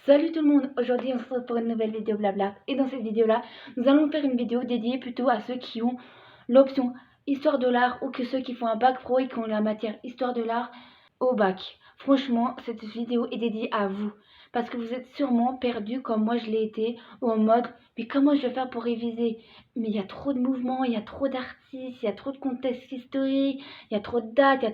Salut tout le monde, aujourd'hui on se retrouve pour une nouvelle vidéo blabla et dans cette vidéo là nous allons faire une vidéo dédiée plutôt à ceux qui ont l'option histoire de l'art ou que ceux qui font un bac pro et qui ont la matière histoire de l'art au bac. Franchement cette vidéo est dédiée à vous parce que vous êtes sûrement perdu comme moi je l'ai été ou en mode mais comment je vais faire pour réviser, mais il y a trop de mouvements, il y a trop d'artistes, il y a trop de contexte historique, il y a trop de dates, il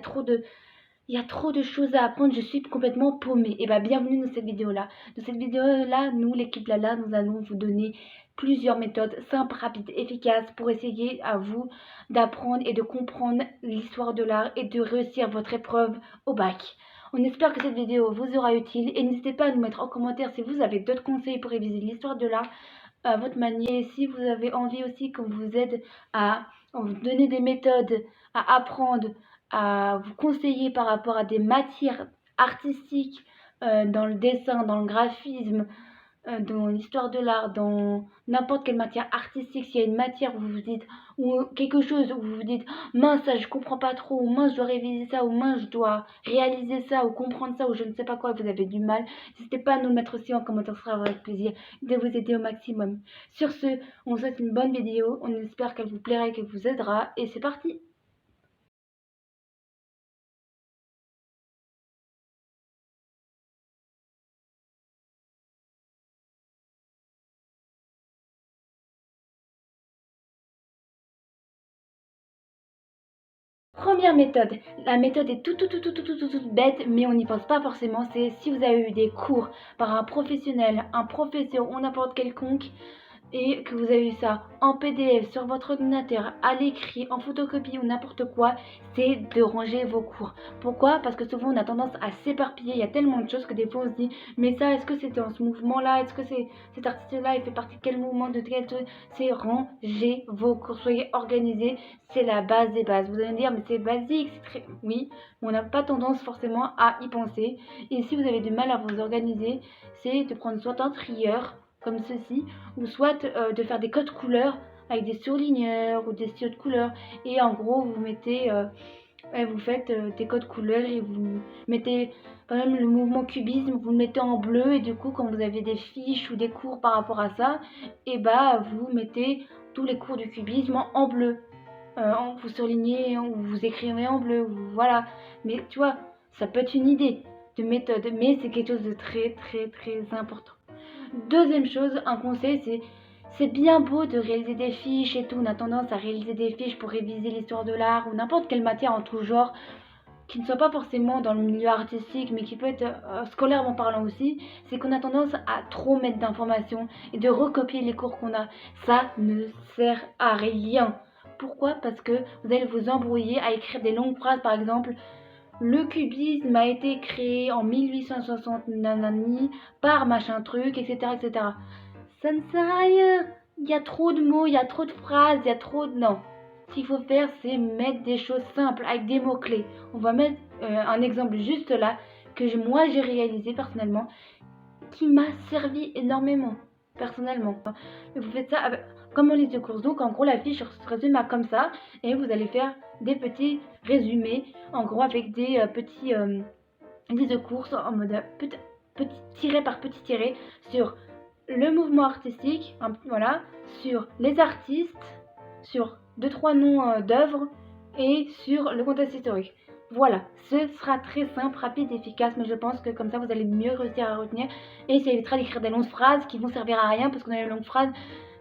y a trop de choses à apprendre, je suis complètement paumée. Et bienvenue dans cette vidéo-là. Dans cette vidéo-là, nous, l'équipe Lala, nous allons vous donner plusieurs méthodes simples, rapides, efficaces pour essayer à vous d'apprendre et de comprendre l'histoire de l'art et de réussir votre épreuve au bac. On espère que cette vidéo vous aura utile et n'hésitez pas à nous mettre en commentaire si vous avez d'autres conseils pour réviser l'histoire de l'art à votre manière. Et si vous avez envie aussi qu'on vous aide à vous donner des méthodes, à apprendre, à vous conseiller par rapport à des matières artistiques dans le dessin, dans le graphisme, dans l'histoire de l'art, dans n'importe quelle matière artistique, s'il y a une matière où vous vous dites, ou quelque chose où vous vous dites, mince, ça je comprends pas trop, ou mince, je dois réviser ça, ou mince, je dois réaliser ça, ou comprendre ça, ou je ne sais pas quoi, vous avez du mal, n'hésitez pas à nous mettre aussi en commentaire, ce sera avec plaisir de vous aider au maximum. Sur ce, on vous souhaite une bonne vidéo, on espère qu'elle vous plaira et qu'elle vous aidera, et c'est parti! Première méthode, la méthode est toute bête, mais on n'y pense pas forcément, c'est si vous avez eu des cours par un professionnel, un professeur ou n'importe quelconque, et que vous avez eu ça en PDF sur votre ordinateur, à l'écrit, en photocopie ou n'importe quoi, c'est de ranger vos cours. Pourquoi? Parce que souvent on a tendance à s'éparpiller, il y a tellement de choses que des fois on se dit mais ça, est-ce que c'était en ce mouvement-là? Est-ce que c'est cet artiste-là, il fait partie de quel mouvement, de quel truc? C'est ranger vos cours, soyez organisés, c'est la base des bases. Vous allez me dire mais c'est basique, c'est très... Oui, mais on n'a pas tendance forcément à y penser. Et si vous avez du mal à vous organiser, c'est de prendre soit un trieur, comme ceci, ou soit de faire des codes couleurs avec des surligneurs ou des stylos de couleurs, et en gros vous mettez vous faites des codes couleurs et vous mettez par exemple le mouvement cubisme, vous le mettez en bleu, et du coup quand vous avez des fiches ou des cours par rapport à ça, et vous mettez tous les cours du cubisme en bleu, vous surlignez ou vous écrivez en bleu, voilà. Mais tu vois, ça peut être une idée de méthode, mais c'est quelque chose de très important. Deuxième chose, un conseil, c'est bien beau de réaliser des fiches et tout. On a tendance à réaliser des fiches pour réviser l'histoire de l'art ou n'importe quelle matière en tout genre qui ne soit pas forcément dans le milieu artistique mais qui peut être scolairement parlant aussi. C'est qu'on a tendance à trop mettre d'informations et de recopier les cours qu'on a. Ça ne sert à rien. Pourquoi? Parce que vous allez vous embrouiller à écrire des longues phrases, par exemple. Le cubisme a été créé en 1860 nanani par machin truc, etc. Ça ne sert à rien. Il y a trop de mots, il y a trop de phrases, il y a trop de... Non. Ce qu'il faut faire, c'est mettre des choses simples avec des mots-clés. On va mettre un exemple juste là que moi j'ai réalisé personnellement qui m'a servi énormément personnellement. Vous faites ça comme en liste de course. Donc en gros la fiche se résume à comme ça et vous allez faire des petits résumés en gros avec des petits listes de courses en mode petit tiré par petit tiré sur le mouvement artistique, voilà, sur les artistes, sur 2-3 noms d'œuvres et sur le contexte historique. Voilà, ce sera très simple, rapide, efficace, mais je pense que comme ça vous allez mieux réussir à retenir et ça évitera d'écrire des longues phrases qui vont servir à rien parce qu'on a les longues phrases,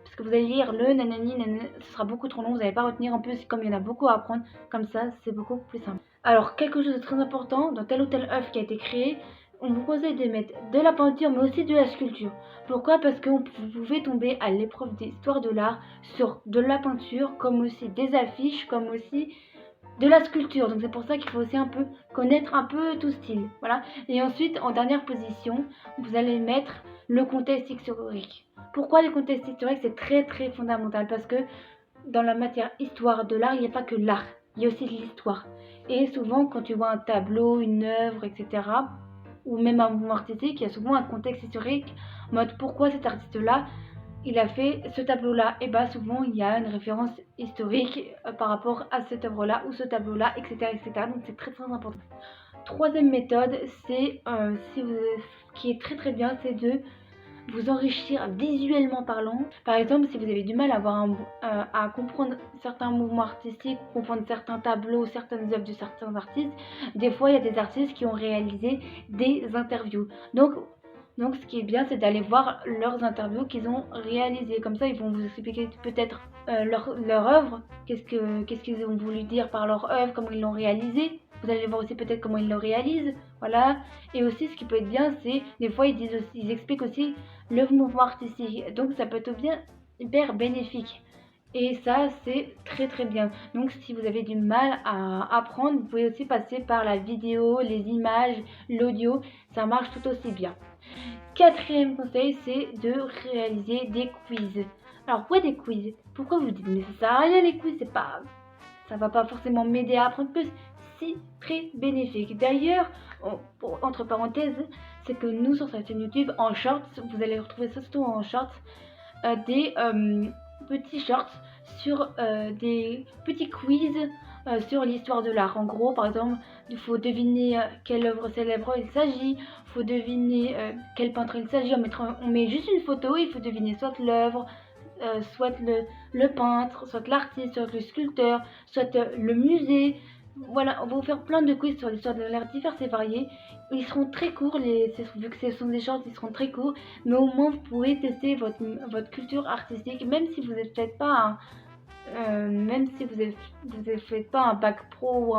parce que vous allez lire le nanani, ce sera beaucoup trop long, vous n'allez pas retenir. En plus, comme il y en a beaucoup à apprendre, comme ça c'est beaucoup plus simple. Alors, quelque chose de très important, dans telle ou telle œuvre qui a été créée, on vous conseille de mettre de la peinture mais aussi de la sculpture. Pourquoi? Parce que vous pouvez tomber à l'épreuve d'histoire de l'art sur de la peinture, comme aussi des affiches, comme aussi de la sculpture. Donc c'est pour ça qu'il faut aussi un peu connaître un peu tout style. Voilà. Et ensuite, en dernière position, vous allez mettre le contexte historique. Pourquoi le contexte historique? C'est très fondamental parce que dans la matière histoire de l'art, il n'y a pas que l'art, il y a aussi de l'histoire. Et souvent, quand tu vois un tableau, une œuvre, etc., ou même un mouvement artistique, il y a souvent un contexte historique, en mode pourquoi cet artiste-là il a fait ce tableau-là. Et bah souvent il y a une référence historique par rapport à cette œuvre-là ou ce tableau-là, etc., etc. Donc c'est très très important. Troisième méthode, c'est qui est très très bien, c'est de vous enrichir visuellement parlant. Par exemple, si vous avez du mal à comprendre certains mouvements artistiques, comprendre certains tableaux, certaines œuvres de certains artistes, des fois il y a des artistes qui ont réalisé des interviews. Donc ce qui est bien, c'est d'aller voir leurs interviews qu'ils ont réalisées. Comme ça, ils vont vous expliquer peut-être leur œuvre, qu'est-ce qu'ils ont voulu dire par leur œuvre, comment ils l'ont réalisée. Vous allez voir aussi peut-être comment ils le réalisent, voilà. Et aussi, ce qui peut être bien, c'est des fois ils expliquent aussi le mouvement artistique. Donc ça peut être bien hyper bénéfique. Et ça, c'est très très bien. Donc si vous avez du mal à apprendre, vous pouvez aussi passer par la vidéo, les images, l'audio. Ça marche tout aussi bien. Quatrième conseil, c'est de réaliser des quiz. Alors pourquoi des quiz? Pourquoi vous dites mais ça sert à rien les quiz, ça va pas forcément m'aider à apprendre plus. Si, très bénéfique. D'ailleurs, entre parenthèses, c'est que nous sur cette chaîne YouTube en shorts, vous allez retrouver ça surtout en shorts, des petits shorts sur des petits quiz sur l'histoire de l'art. En gros, par exemple, il faut deviner quelle œuvre célèbre il s'agit, il faut deviner quel peintre il s'agit. On met juste une photo, il faut deviner soit l'œuvre, soit le peintre, soit l'artiste, soit le sculpteur, soit le musée. Voilà, on va vous faire plein de quiz sur l'histoire de l'art diverses et variées. Ils seront très courts, vu que ce sont des shorts, ils seront très courts, mais au moins vous pouvez tester votre culture artistique, même si vous n'êtes peut-être pas même si vous ne faites pas un bac pro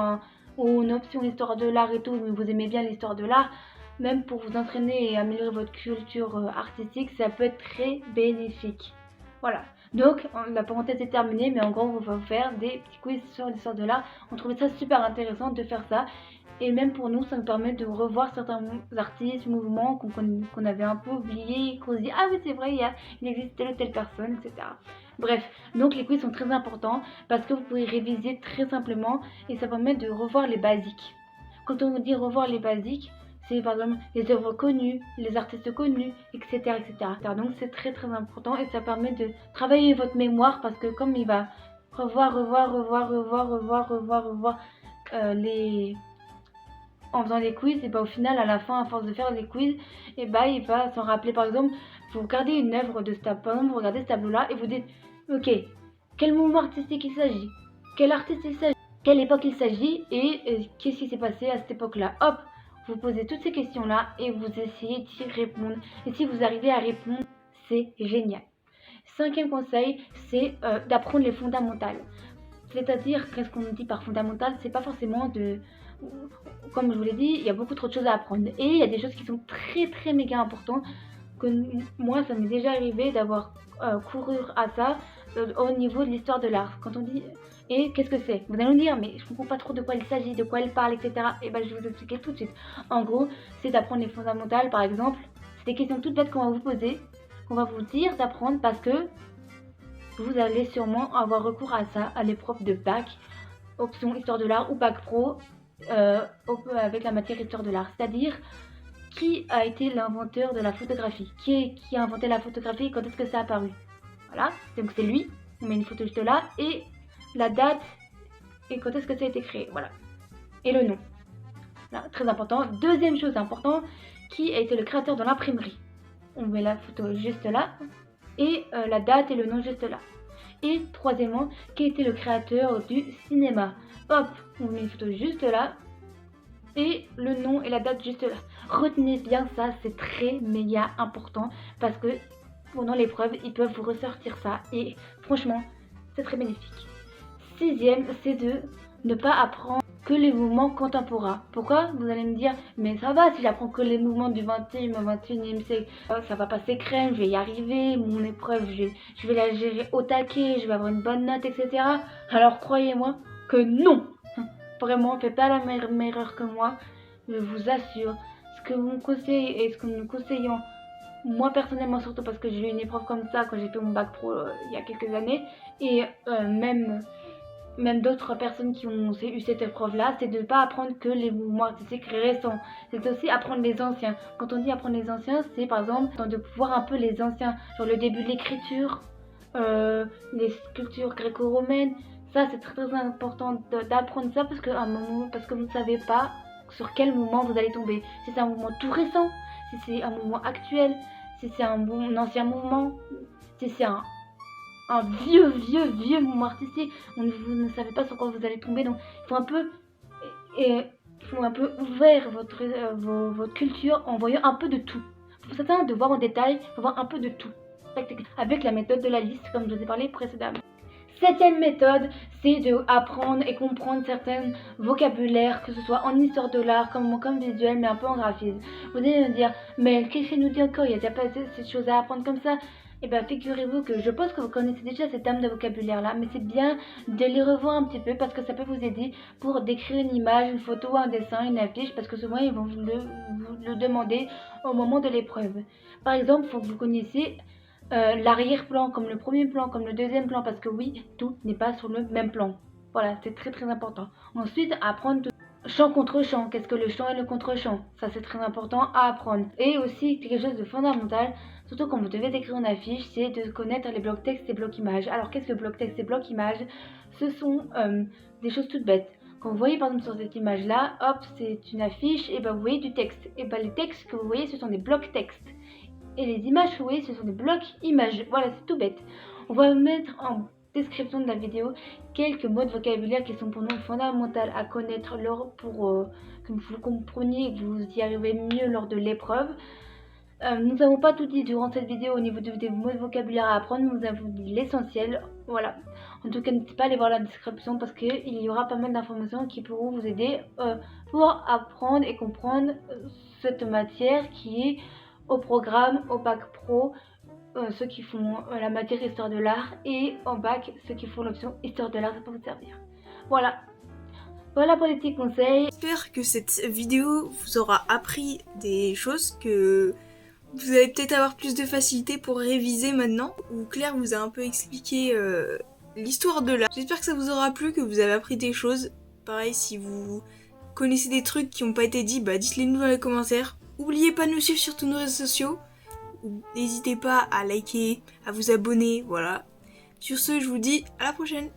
ou une option histoire de l'art et tout, mais vous aimez bien l'histoire de l'art, même pour vous entraîner et améliorer votre culture artistique, ça peut être très bénéfique. Voilà. Donc, la parenthèse est terminée, mais en gros, on va faire des petits quiz sur l'histoire de l'art. On trouvait ça super intéressant de faire ça. Et même pour nous, ça nous permet de revoir certains artistes, mouvements qu'on avait un peu oubliés, qu'on se dit ah oui c'est vrai, il existe telle ou telle personne, etc. Bref, donc les quiz sont très importants parce que vous pouvez réviser très simplement et ça permet de revoir les basiques. Quand on dit revoir les basiques, c'est par exemple les œuvres connues, les artistes connus, etc. etc. Donc c'est très très important et ça permet de travailler votre mémoire parce que comme il va revoir en faisant les quiz, et bah au final à la fin à force de faire les quiz, et bah il va s'en rappeler. Par exemple, vous regardez une œuvre de ce tableau, vous regardez ce tableau là et vous dites ok, quel mouvement artistique il s'agit, quel artiste il s'agit, quelle époque il s'agit et qu'est-ce qui s'est passé à cette époque là. Hop, vous posez toutes ces questions là et vous essayez d'y répondre, et si vous arrivez à répondre, c'est génial. Cinquième conseil, c'est d'apprendre les fondamentales. C'est-à-dire, qu'est-ce qu'on dit par fondamental? C'est pas forcément comme je vous l'ai dit, il y a beaucoup trop de choses à apprendre. Et il y a des choses qui sont très très méga importantes. Que moi, ça m'est déjà arrivé d'avoir couru à ça au niveau de l'histoire de l'art. Quand on dit et qu'est-ce que c'est? Vous allez nous dire, mais je comprends pas trop de quoi il s'agit, de quoi elle parle, etc. Et ben je vais vous expliquer tout de suite. En gros, c'est d'apprendre les fondamentales, par exemple. C'est des questions toutes bêtes qu'on va vous poser, qu'on va vous dire d'apprendre parce que vous allez sûrement avoir recours à ça à l'épreuve de bac, option histoire de l'art ou bac pro avec la matière histoire de l'art. C'est-à-dire qui a été l'inventeur de la photographie, qui a inventé la photographie, quand est-ce que ça a apparu. Voilà, donc c'est lui, on met une photo juste là, et la date, et quand est-ce que ça a été créé, voilà. Et le nom. Voilà, très important. Deuxième chose importante, qui a été le créateur de l'imprimerie. On met la photo juste là, et la date et le nom juste là. Et troisièmement, qui a été le créateur du cinéma. Hop, on met une photo juste là, et le nom et la date juste là. Retenez bien ça, c'est très méga important parce que pendant l'épreuve, ils peuvent vous ressortir ça et franchement, c'est très bénéfique. Sixième, c'est de ne pas apprendre que les mouvements contemporains. Pourquoi? Vous allez me dire, mais ça va si j'apprends que les mouvements du 20e au 21e siècle, ça va passer crème, je vais y arriver, mon épreuve, je vais la gérer au taquet, je vais avoir une bonne note, etc. Alors croyez-moi que non! Vraiment, faites pas la même erreur que moi, je vous assure. Ce que vous me conseillez et ce que nous conseillons, moi personnellement surtout parce que j'ai eu une épreuve comme ça quand j'ai fait mon bac pro il y a quelques années, et même même d'autres personnes qui ont eu cette épreuve-là, c'est de ne pas apprendre que les mouvements artistiques récents, c'est aussi apprendre les anciens. Quand on dit apprendre les anciens, c'est par exemple de voir un peu les anciens, genre le début de l'écriture, les sculptures gréco-romaines. Ça, c'est très important d'apprendre ça parce que vous ne savez pas sur quel moment vous allez tomber. Si c'est un mouvement tout récent, si c'est un mouvement actuel, si c'est un ancien mouvement, si c'est un vieux mouvement artistique, vous ne savez pas sur quoi vous allez tomber. Donc il faut un peu ouvrir votre culture en voyant un peu de tout. Pour certains, de voir en détail, il faut voir un peu de tout. Avec la méthode de la liste, comme je vous ai parlé précédemment. Septième méthode, c'est d'apprendre et comprendre certains vocabulaires, que ce soit en histoire de l'art, comme visuel, mais un peu en graphisme. Vous allez me dire, mais qu'est-ce qu'elle nous dit encore? Il n'y a pas cette chose à apprendre comme ça. Eh bien, figurez-vous que je pense que vous connaissez déjà ces termes de vocabulaire-là, mais c'est bien de les revoir un petit peu parce que ça peut vous aider pour décrire une image, une photo, un dessin, une affiche, parce que souvent ils vont vous le demander au moment de l'épreuve. Par exemple, il faut que vous connaissiez l'arrière-plan, comme le premier plan, comme le deuxième plan, parce que oui, tout n'est pas sur le même plan. Voilà, c'est très important. Ensuite, apprendre chant contre chant. Qu'est-ce que le chant et le contre-chant? Ça, c'est très important à apprendre. Et aussi, quelque chose de fondamental, surtout quand vous devez écrire une affiche, c'est de connaître les blocs texte et blocs images. Alors, qu'est-ce que bloc texte et bloc images? Ce sont des choses toutes bêtes. Quand vous voyez par exemple sur cette image-là, hop, c'est une affiche, et ben vous voyez du texte. Et ben les textes que vous voyez, ce sont des blocs texte. Et les images que vous voyez, ce sont des blocs images. Voilà, c'est tout bête. On va mettre en description de la vidéo quelques mots de vocabulaire qui sont pour nous fondamentaux à connaître pour que vous compreniez et que vous y arrivez mieux lors de l'épreuve. Nous n'avons pas tout dit durant cette vidéo au niveau des mots de vocabulaire à apprendre, nous avons dit l'essentiel. Voilà. En tout cas, n'hésitez pas à aller voir la description parce qu'il y aura pas mal d'informations qui pourront vous aider pour apprendre et comprendre cette matière qui est au programme, au bac pro, ceux qui font la matière histoire de l'art, et en bac, ceux qui font l'option histoire de l'art, ça peut vous servir. Voilà. Voilà pour les petits conseils. J'espère que cette vidéo vous aura appris des choses, que vous allez peut-être avoir plus de facilité pour réviser maintenant, où Claire vous a un peu expliqué l'histoire de l'art. J'espère que ça vous aura plu, que vous avez appris des choses. Pareil, si vous connaissez des trucs qui n'ont pas été dits, dites-les nous dans les commentaires. N'oubliez pas de nous suivre sur tous nos réseaux sociaux. N'hésitez pas à liker, à vous abonner, voilà. Sur ce, je vous dis à la prochaine.